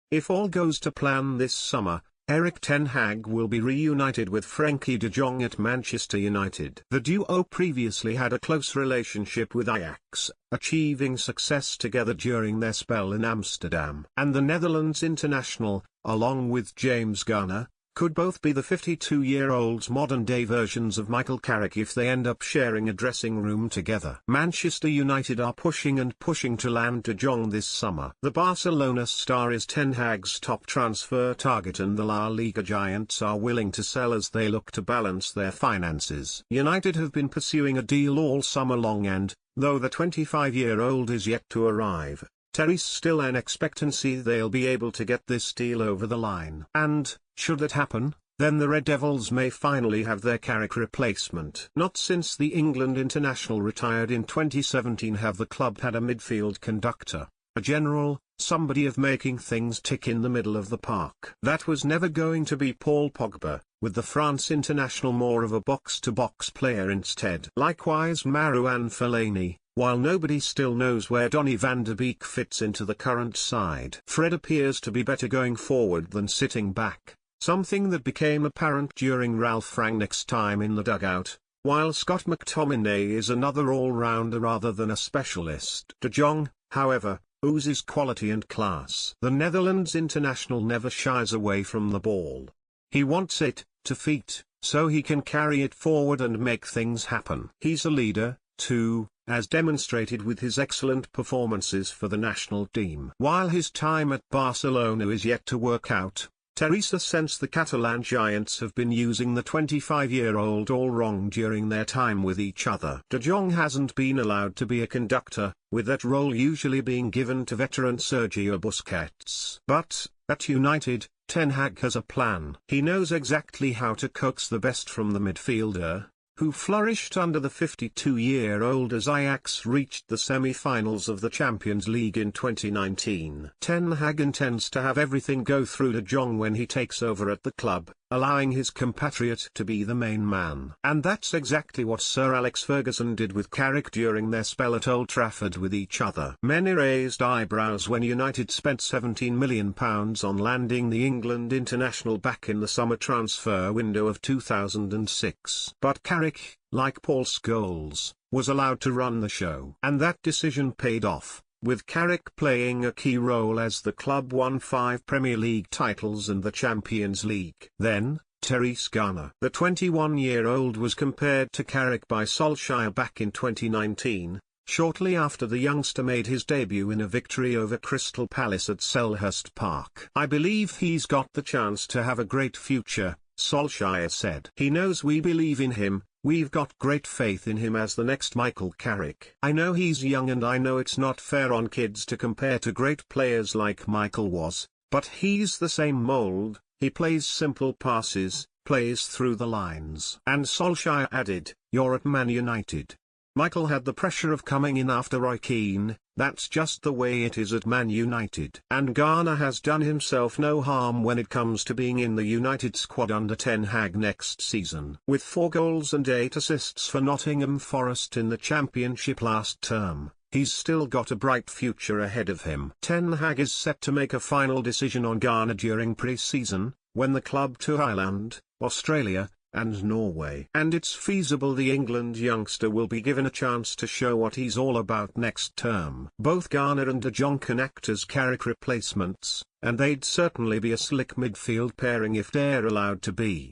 If all goes to plan this summer, Erik Ten Hag will be reunited with Frenkie de Jong at Manchester United. The duo previously had a close relationship with Ajax, achieving success together during their spell in Amsterdam. And the Netherlands international, along with James Garner, could both be the 52-year-old's modern-day versions of Michael Carricks if they end up sharing a dressing room together. Manchester United are pushing to land De Jong this summer. The Barcelona star is Ten Hag's top transfer target, and the La Liga giants are willing to sell as they look to balance their finances. United have been pursuing a deal all summer long, and, though the 25-year-old is yet to arrive, there's still an expectancy they'll be able to get this deal over the line. And, should that happen, then the Red Devils may finally have their Carrick replacement. Not since the England international retired in 2017 have the club had a midfield conductor, a general, somebody of making things tick in the middle of the park. That was never going to be Paul Pogba, with the France international more of a box-to-box player instead. Likewise Marouane Fellaini, while nobody still knows where Donny van de Beek fits into the current side. Fred appears to be better going forward than sitting back, something that became apparent during Ralph Rangnick's time in the dugout, while Scott McTominay is another all-rounder rather than a specialist. De Jong, however, oozes quality and class. The Netherlands international never shies away from the ball. He wants it, to feet, so he can carry it forward and make things happen. He's a leader, too, as demonstrated with his excellent performances for the national team. While his time at Barcelona is yet to work out, Teresa sense the Catalan giants have been using the 25-year-old all wrong during their time with each other. De Jong hasn't been allowed to be a conductor, with that role usually being given to veteran Sergio Busquets. But, at United, Ten Hag has a plan. He knows exactly how to coax the best from the midfielder, who flourished under the 52-year-old as Ajax reached the semi-finals of the Champions League in 2019. Ten Hag intends to have everything go through De Jong when he takes over at the club, allowing his compatriot to be the main man. And that's exactly what Sir Alex Ferguson did with Carrick during their spell at Old Trafford with each other. Many raised eyebrows when United spent £17 million on landing the England international back in the summer transfer window of 2006. But Carrick, like Paul Scholes, was allowed to run the show. And that decision paid off, with Carrick playing a key role as the club won 5 Premier League titles and the Champions League. Then, Therese Garner. The 21-year-old was compared to Carrick by Solskjaer back in 2019, shortly after the youngster made his debut in a victory over Crystal Palace at Selhurst Park. "I believe he's got the chance to have a great future," Solskjaer said. "He knows we believe in him. We've got great faith in him as the next Michael Carrick. I know he's young and I know it's not fair on kids to compare to great players like Michael was, but he's the same mold. He plays simple passes, plays through the lines." And Solskjaer added, "You're at Man United. Michael had the pressure of coming in after Roy Keane, that's just the way it is at Man United." And Garner has done himself no harm when it comes to being in the United squad under Ten Hag next season. With 4 goals and 8 assists for Nottingham Forest in the Championship last term, he's still got a bright future ahead of him. Ten Hag is set to make a final decision on Garner during pre-season, when the club to Ireland, Australia, and Norway. And it's feasible the England youngster will be given a chance to show what he's all about next term. Both Garner and De Jong can act as Carrick replacements, and they'd certainly be a slick midfield pairing if they're allowed to be.